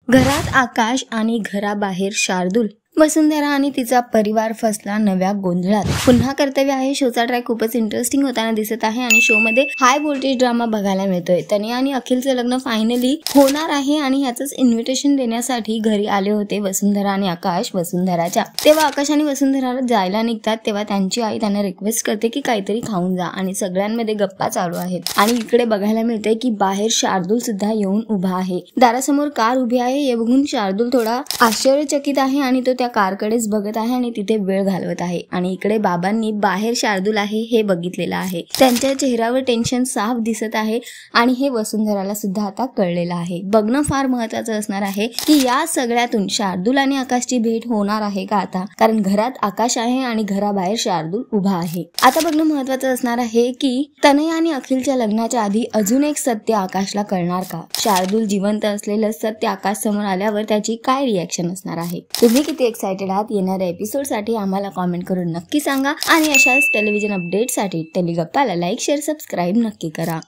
घरात आकाश आणि घराबाहेर शार्दूल। वसुंधरा आणि तिचा परिवार फसला नव्या गोंधळात। पुन्हा कर्तव्य आहे शोचा ट्रॅक खूपच इंटरेस्टिंग होताना दिसत आहे आणि शो मध्ये हाय व्होल्टेज ड्रामा बघायला मिळतोय। तनया आणि अखिलचं लग्न फायनली होणार आहे आणि ह्याचंच इन्व्हिटेशन देण्यासाठी घरी आले होते वसुंधरा आणि आकाश वसुंधराच्या। तेव्हा आकाश आणि वसुंधरा जायला निघतात तेव्हा त्यांची आई त्यांना रिक्वेस्ट करते की काहीतरी खाऊन जा आणि सगळ्यांमध्ये गप्पा चालू आहेत। आणि इकडे बघायला मिळते की बाहेर शार्दूल सुद्धा येऊन उभा आहे। दारासमोर कार उभी आहे हे बघून शार्दूल थोडा आश्चर्यचकित आहे आणि तो कारकडेच बघत आहे आणि तिथे वेळ घालवत आहे। आणि इकडे बाबांनी बाहेर शार्दूल आहे हे बघितलेलं आहे। त्यांच्या चेहऱ्यावर टेन्शन साफ दिसत आहे आणि हे वसुंधराला सुद्धा आता कळलेलं आहे। बघणं फार महत्त्वाचं असणार आहे की या सगळ्यातून शार्दूल आणि आकाशची भेट होणार आहे का आता, कारण घरात आकाश आहे आणि घराबाहेर शार्दूल उभा आहे। आता बघणं महत्त्वाचं असणार आहे की तनया आणि अखिलच्या लग्नाच्या आधी अजून एक सत्य आकाशला कळणार का। शार्दूल जिवंत असलेलं सत्य आकाश समोर आल्यावर त्याची काय रिएक्शन असणार आहे। तुम्ही किती एक्साइटेड आहात येणाऱ्या एपिसोडसाठी आम्हाला कमेंट करून नक्की सांगा आणि अशाच टेलिव्हिजन अपडेटसाठी टेलिगप्पाला लाईक शेअर सबस्क्राईब नक्की करा।